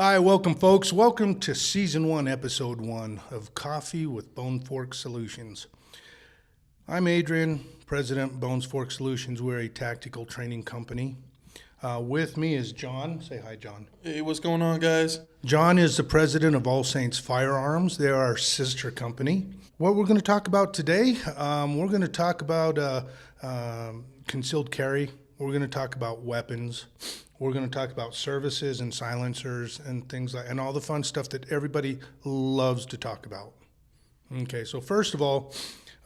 Hi, welcome, folks. Welcome to Season 1, Episode 1 of Coffee with Bone Fork Solutions. I'm Adrian, President of Bones Fork Solutions. We're a tactical training company. With me is John. Say hi, John. Hey, what's going on, guys? John is the president of All Saints Firearms. They're our sister company. What we're going to talk about today, we're going to talk about concealed carry. We're going to talk about weapons. We're going to talk about services and silencers and things like, and all the fun stuff that everybody loves to talk about. Okay, so first of all,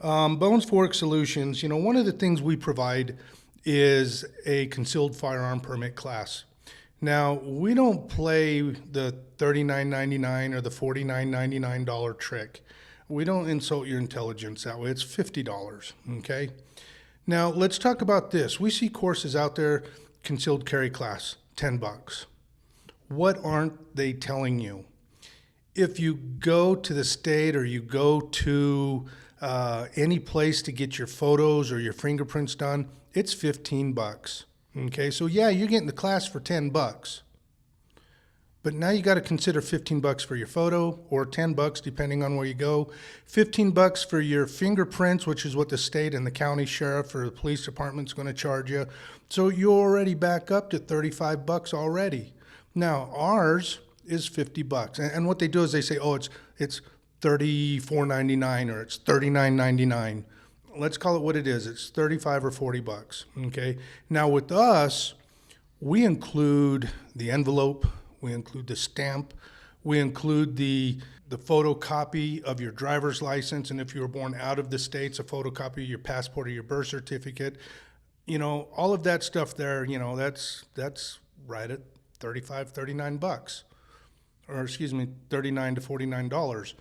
Bones Fork Solutions, one of the things we provide is a concealed firearm permit class. Now, we don't play the $39.99 or the $49.99 trick. We don't insult your intelligence that way. It's $50, okay? Now, let's talk about this. We see courses out there, concealed carry class, $10. What aren't they telling you? If you go to the state or you go to any place to get your photos or your fingerprints done, it's $15. Okay, so yeah, you're getting the class for $10. But now you got to consider $15 for your photo, or $10 depending on where you go. $15 for your fingerprints, which is what the state and the county sheriff or the police department's going to charge you. So you're already back up to $35 already. Now ours is $50, and what they do is they say, oh, it's $34.99 or it's $39.99. Let's call it what it is. It's $35 or $40. Okay. Now with us, we include the envelope. We include the stamp. We include the photocopy of your driver's license, and if you were born out of the States, a photocopy of your passport or your birth certificate. All of that stuff there, that's right at $35, $39, or excuse me, $39 to $49.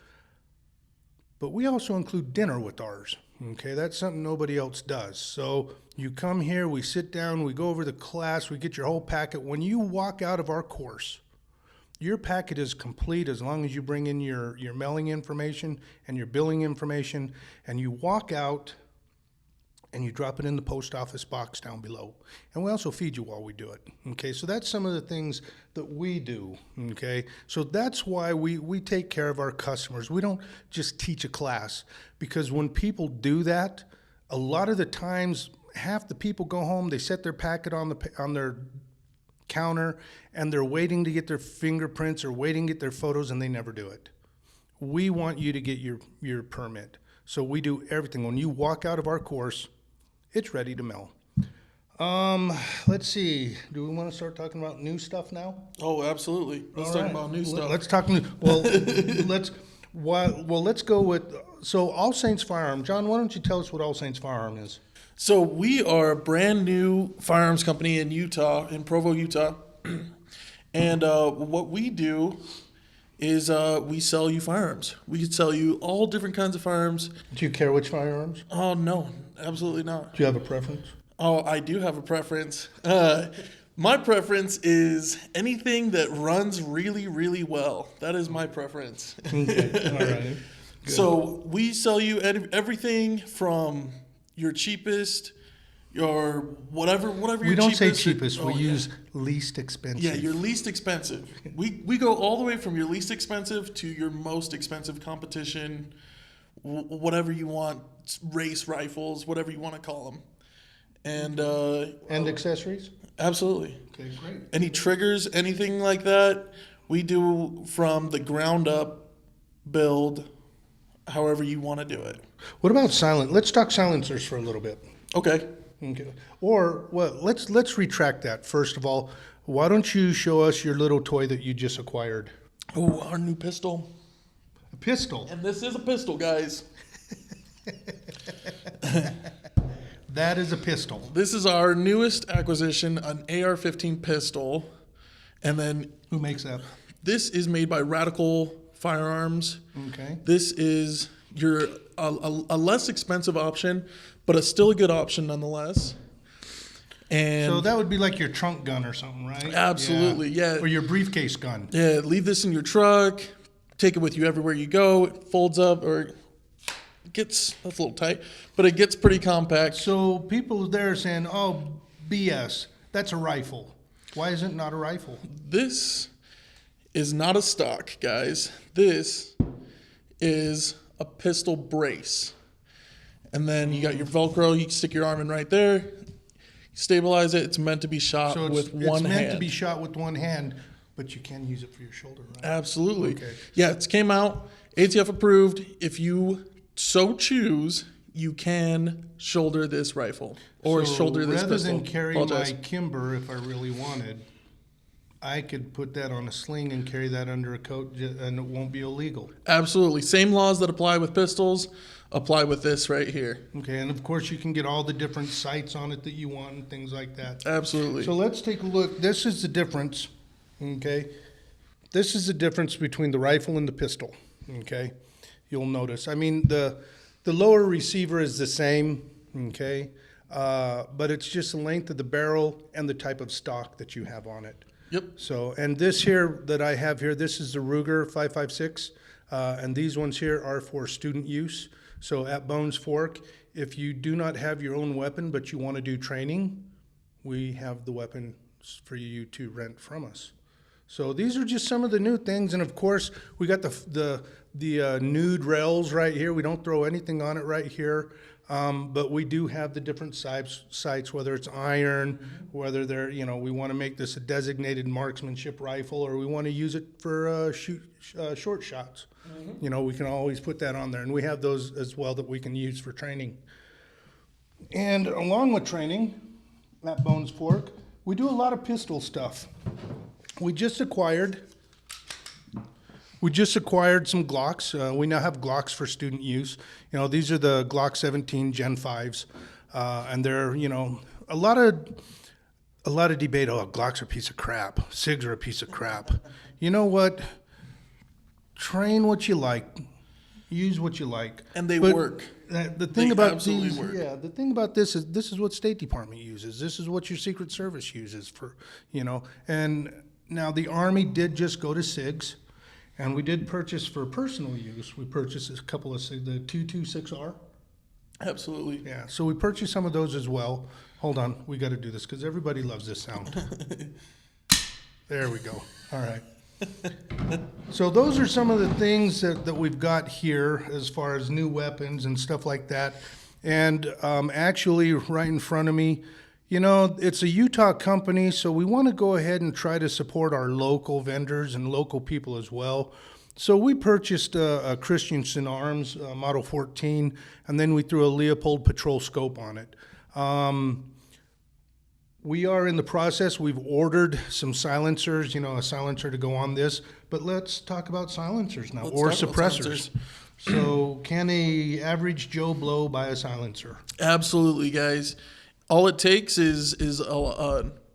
But we also include dinner with ours. Okay, that's something nobody else does. So you come here, we sit down, we go over the class, we get your whole packet. When you walk out of our course, your packet is complete as long as you bring in your mailing information and your billing information, and you walk out and you drop it in the post office box down below. And we also feed you while we do it. Okay, so that's some of the things that we do. Okay, so that's why we take care of our customers. We don't just teach a class, because when people do that, a lot of the times, half the people go home, they set their packet on their counter, and they're waiting to get their fingerprints or waiting to get their photos, and they never do it. We want you to get your permit. So we do everything. When you walk out of our course, it's ready to mail. Let's see. Do we want to start talking about new stuff now? Oh, absolutely. Let's talk about new stuff. Let's talk new. Well, let's go with. So All Saints Firearm. John, why don't you tell us what All Saints Firearm is? So we are a brand new firearms company in Utah, in Provo, Utah. And what we do is we sell you firearms. We can sell you all different kinds of firearms. Do you care which firearms? Oh, no, absolutely not. Do you have a preference? Oh, I do have a preference. My preference is anything that runs really, really well. That is my preference. Okay, all right. Good. So we sell you everything from your cheapest, your whatever your cheapest. We don't say cheapest. We use least expensive. Yeah, your least expensive. We go all the way from your least expensive to your most expensive competition, whatever you want, race rifles, whatever you want to call them. And accessories? Absolutely. Okay, great. Any triggers, anything like that, we do from the ground up build, however you want to do it. What about silent? Let's talk silencers for a little bit. Okay. Or let's retract that. First of all, why don't you show us your little toy that you just acquired? Oh, our new pistol. A pistol. And this is a pistol, guys. That is a pistol. This is our newest acquisition, an AR15 pistol. And then who makes that? This is made by Radical Firearms. Okay. This is a less expensive option, but still a good option nonetheless. And so that would be like your trunk gun or something, right? Absolutely, yeah. Or your briefcase gun. Yeah, leave this in your truck, take it with you everywhere you go. It folds up, or that's a little tight, but it gets pretty compact. So people there are saying, oh, BS, that's a rifle. Why is it not a rifle? This is not a stock, guys. This is a pistol brace. And then you got your Velcro. You can stick your arm in right there. Stabilize it. It's meant to be shot So with one hand. It's meant to be shot with one hand, but you can use it for your shoulder, right? Absolutely. Okay. Yeah, it came out. ATF approved. If you so choose, you can shoulder this rifle or So shoulder this rather pistol. than carry Apologize. my Kimber, if I really wanted, I could put that on a sling and carry that under a coat, and it won't be illegal. Absolutely. Same laws that apply with pistols apply with this right here. Okay, and of course you can get all the different sights on it that you want and things like that. Absolutely. So let's take a look. This is the difference, okay? This is the difference between the rifle and the pistol, okay? You'll notice. I mean, the lower receiver is the same, okay? But it's just the length of the barrel and the type of stock that you have on it. Yep. So, and this here that I have here, this is the Ruger 556, and these ones here are for student use. So at Bones Fork, if you do not have your own weapon, but you want to do training, we have the weapons for you to rent from us. So these are just some of the new things, and of course, we got the nude rails right here. We don't throw anything on it right here. But we do have the different sights, whether it's iron, whether they're, we want to make this a designated marksmanship rifle, or we want to use it for short shots. We can always put that on there, and we have those as well that we can use for training. And along with training at Bones Fork, we do a lot of pistol stuff. We just acquired some Glocks. We now have Glocks for student use. These are the Glock 17 Gen 5s, and they're, a lot of debate. Oh, Glocks are a piece of crap. SIGs are a piece of crap. You know what? Train what you like, use what you like, And they But work. The thing They about absolutely these, work. the thing about this is what State Department uses. This is what your Secret Service uses for, And now the Army did just go to SIGs. And we did purchase for personal use. We purchased a couple of the 226R. Absolutely. Yeah, so we purchased some of those as well. Hold on, we got to do this because everybody loves this sound. There we go. All right. So those are some of the things that we've got here as far as new weapons and stuff like that. And actually, right in front of me, it's a Utah company, so we want to go ahead and try to support our local vendors and local people as well. So we purchased a Christensen Arms Model 14, and then we threw a Leopold Patrol scope on it. We are in the process. We've ordered some silencers, a silencer to go on this. But let's talk about silencers now, or suppressors. So can a average Joe Blow buy a silencer? Absolutely, guys. All it takes is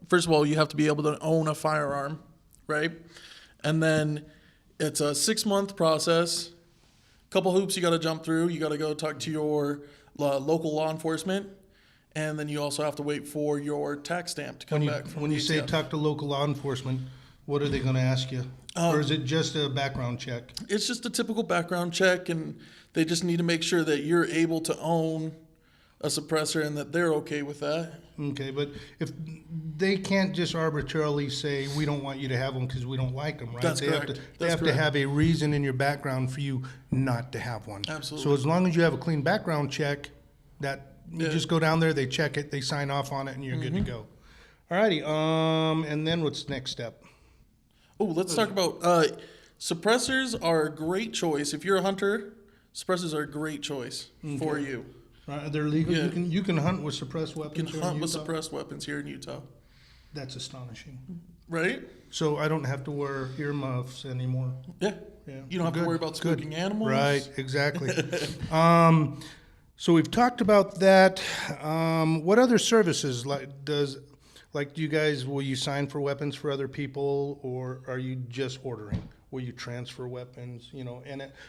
first of all, you have to be able to own a firearm, right? And then it's a 6-month process. Couple hoops you got to jump through. You got to go talk to your local law enforcement, and then you also have to wait for your tax stamp to come back from When you say ATF. talk to local law enforcement, what are they going to ask you? Or is it just a background check? It's just a typical background check, and they just need to make sure that you're able to own a suppressor and that they're okay with that. Okay, but if they can't just arbitrarily say, we don't want you to have them because we don't like them, right? That's they correct. Have to, they That's have correct. to have a reason in your background for you not to have one. Absolutely. So as long as you have a clean background check, that you Yeah. just go down there, they check it, they sign off on it, and you're good to go. All righty, and then what's the next step? Oh, let's talk about suppressors are a great choice. If you're a hunter, suppressors are a great choice for you. They're legal. Yeah. You can hunt with suppressed weapons. You can here in hunt with Utah? suppressed weapons here in Utah, That's astonishing. right? So I don't have to wear earmuffs anymore. Yeah. Yeah. You don't have to Good, worry about good. spooking animals. Right, exactly. So we've talked about that. What other services do you guys, will you sign for weapons for other people, or are you just ordering? Will you transfer weapons?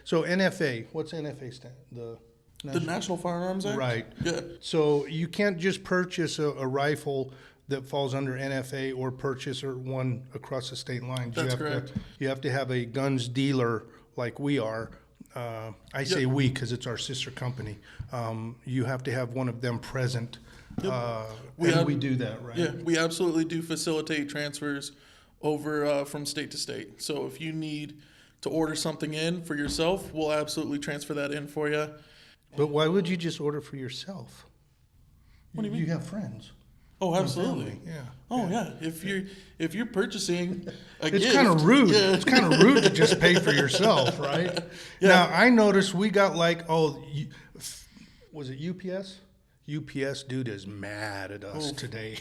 So NFA, what's NFA stand? The National Firearms Act? Right. Yeah. So you can't just purchase a rifle that falls under NFA or purchase one across the state lines. That's correct. You have to have a guns dealer like we are. I say we because it's our sister company. You have to have one of them present. We do that, right? Yeah, we absolutely do facilitate transfers over from state to state. So if you need to order something in for yourself, we'll absolutely transfer that in for you. But why would you just order for yourself? What do you mean? You have friends. Oh, and absolutely. family, Yeah. Oh yeah. If you're purchasing a It's gift, kind of rude. yeah. It's kind of rude to just pay for yourself, right? Yeah. Now, I noticed we got like, was it UPS? UPS dude is mad at us today.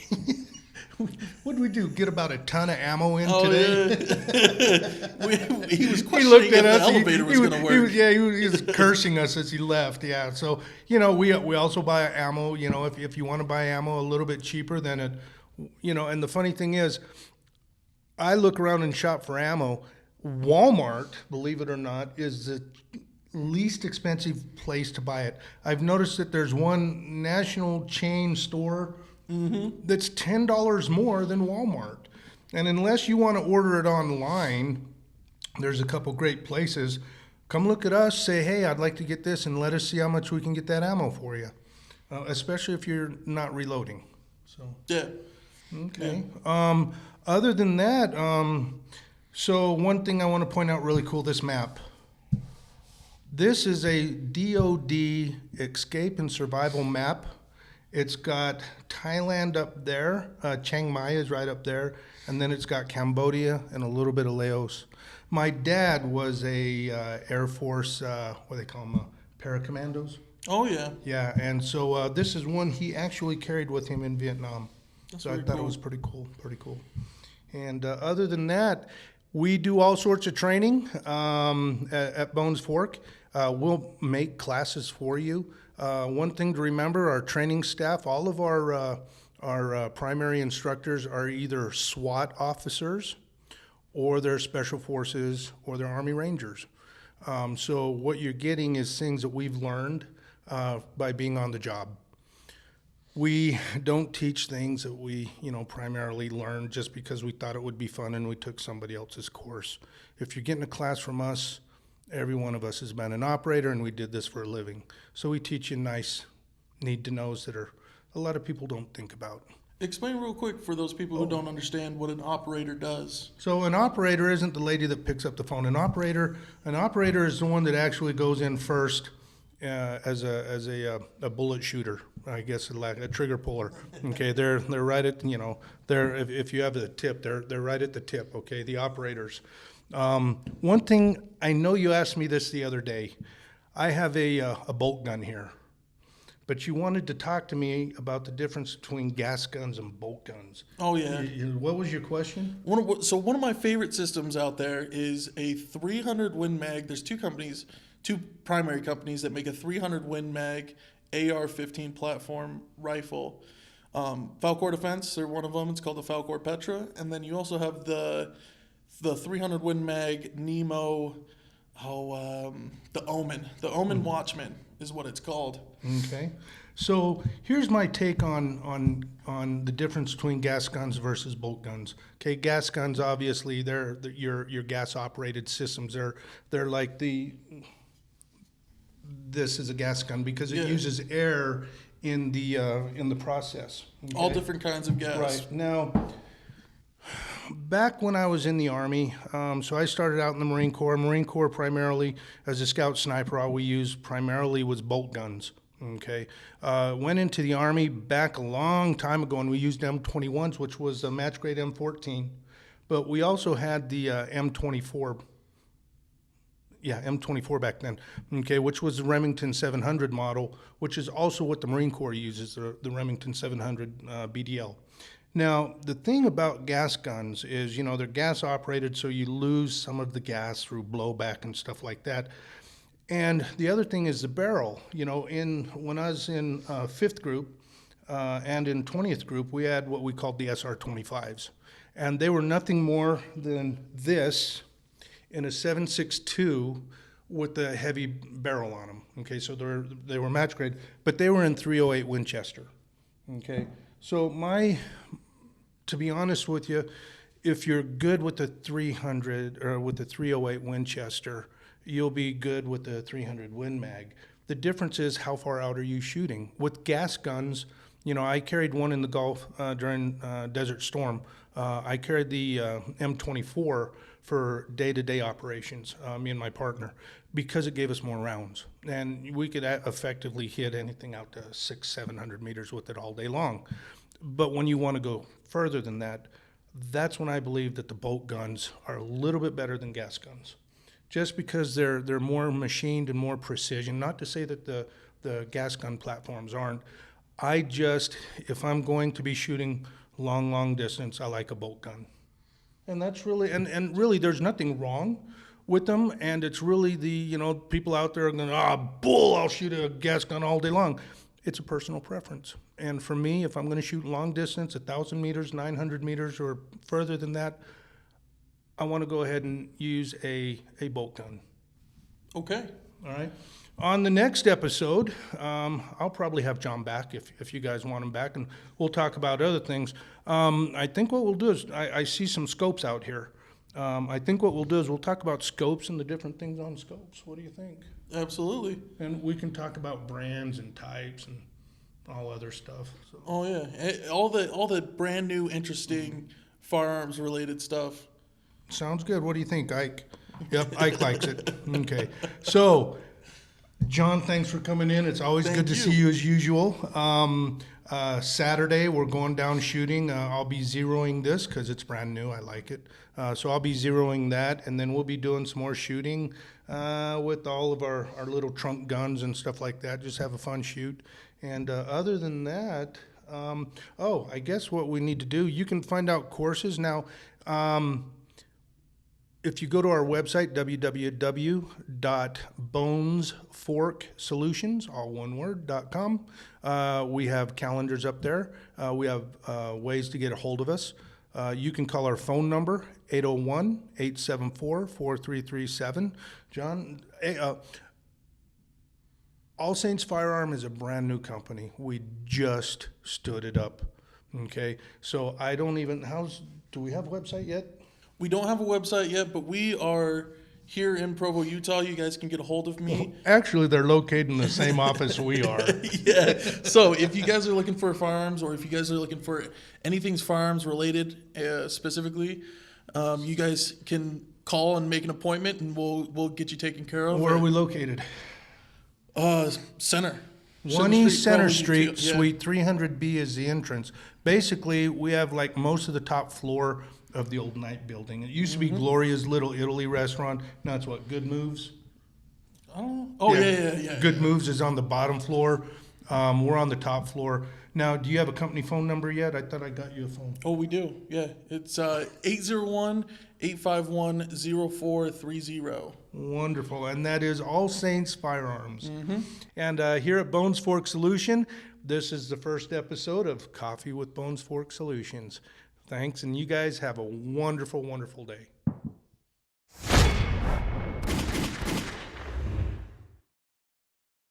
What did we do? Get about a ton of ammo in today? Yeah. He was He questioning looked if at the us. elevator was going to work. He was cursing us as he left. Yeah. So we also buy ammo. If you want to buy ammo a little bit cheaper than it, And the funny thing is, I look around and shop for ammo. Walmart, believe it or not, is the least expensive place to buy it. I've noticed that there's one national chain store that's $10 more than Walmart. And unless you want to order it online, there's a couple great places. Come look at us, say, hey, I'd like to get this, and let us see how much we can get that ammo for you, especially if you're not reloading. So Yeah. okay. Other than that, so one thing I want to point out really cool, this map. This is a DOD escape and survival map. It's got Thailand up there, Chiang Mai is right up there, and then it's got Cambodia and a little bit of Laos. My dad was a Air Force, what do they call them, paracommandos? Oh yeah. Yeah, and so this is one he actually carried with him in Vietnam. So I very thought it cool. was pretty cool. And other than that, we do all sorts of training at Bones Fork. We'll make classes for you. One thing to remember, our training staff, all of our primary instructors are either SWAT officers or they're Special Forces or they're Army Rangers. So what you're getting is things that we've learned by being on the job. We don't teach things that we, primarily learned just because we thought it would be fun and we took somebody else's course. If you're getting a class from us, every one of us has been an operator and we did this for a living. So we teach you nice need-to-knows that a lot of people don't think about. Explain real quick for those people who don't understand what an operator does. So an operator isn't the lady that picks up the phone. An operator is the one that actually goes in first as a bullet shooter, I guess, like a trigger puller. Okay, they're right at if you have the tip, they're right at the tip. Okay, the operators. One thing I know you asked me this the other day. I have a bolt gun here, but you wanted to talk to me about the difference between gas guns and bolt guns. Oh yeah. What was your question? One of my favorite systems out there is a 300 Win Mag. There's two primary companies that make a 300 Win Mag AR15 platform rifle. Falcor Defense, they're one of them. It's called the Falcor Petra, and then you also have the 300 Win Mag Nemo. The Omen. The Omen Watchman is what it's called. Okay. So here's my take on the difference between gas guns versus bolt guns. Okay, gas guns, obviously, they're your gas operated systems. They're like this is a gas gun because it uses air in the process. Okay? All different kinds of gas. Right. Now, back when I was in the Army, so I started out in the Marine Corps. Marine Corps primarily, as a scout sniper, all we used primarily was bolt guns. Okay. Went into the Army back a long time ago, and we used M21s, which was a match grade M14. But we also had the M24. Yeah, M24 back then, okay, which was the Remington 700 model, which is also what the Marine Corps uses, the Remington 700 BDL. Now, the thing about gas guns is, they're gas operated, so you lose some of the gas through blowback and stuff like that. And the other thing is the barrel. When I was in 5th group and in 20th group, we had what we called the SR25s. And they were nothing more than this in a 7.62 with a heavy barrel on them. Okay, so they were match grade, but they were in 308 Winchester. Okay, so to be honest with you, if you're good with the 300 or with the 308 Winchester, you'll be good with the 300 Win Mag. The difference is how far out are you shooting? With gas guns, You know, I carried one in the Gulf during Desert Storm. I carried the M24 for day-to-day operations, me and my partner, because it gave us more rounds. And we could effectively hit anything out to 600-700 meters with it all day long. But when you want to go further than that, that's when I believe that the bolt guns are a little bit better than gas guns. Just because they're more machined and more precision. Not to say that the gas gun platforms aren't. If I'm going to be shooting long distance, I like a bolt gun. And that's really, and really there's nothing wrong with them. And it's really people out there are going, bull, I'll shoot a gas gun all day long. It's a personal preference. And for me, if I'm going to shoot long distance, 1,000 meters, 900 meters, or further than that, I want to go ahead and use a bolt gun. Okay. All right. On the next episode, I'll probably have John back if you guys want him back, and we'll talk about other things. I think what we'll do is, I see some scopes out here. I think what we'll do is we'll talk about scopes and the different things on scopes. What do you think? Absolutely. And we can talk about brands and types and all other stuff. So. Oh yeah, all the brand new interesting firearms related stuff. Sounds good. What do you think, Ike? Yep, Ike likes it. Okay. So, John, thanks for coming in. It's always good to see you as usual. Saturday, we're going down shooting. I'll be zeroing this because it's brand new. I like it. So I'll be zeroing that, and then we'll be doing some more shooting with all of our little trunk guns and stuff like that. Just have a fun shoot. And other than that, I guess what we need to do, you can find out courses. Now, if you go to our website, www.bonesforksolutions, all one word, .com, we have calendars up there. We have ways to get a hold of us. You can call our phone number, 801-874-4337. John, All Saints Firearm is a brand new company. We just stood it up. Okay, so do we have a website yet? We don't have a website yet, but we are here in Provo, Utah. You guys can get a hold of me. Actually, they're located in the same office we are. Yeah. So if you guys are looking for firearms, or if you guys are looking for anything's firearms related specifically, you guys can call and make an appointment, and we'll get you taken care of. Where are we located? Center. 1 East Center Provo, Street, yeah. Suite 300B is the entrance. Basically, we have like most of the top floor of the old Knight building. It used to be Gloria's Little Italy restaurant. Now it's what, Good Moves? Oh, yeah. Good Moves is on the bottom floor. We're on the top floor. Now, do you have a company phone number yet? I thought I got you a phone. Oh, we do. Yeah. It's 801-851-0430. Wonderful. And that is All Saints Firearms. And here at Bones Fork Solution, this is the first episode of Coffee with Bones Fork Solutions. Thanks, and you guys have a wonderful, wonderful day.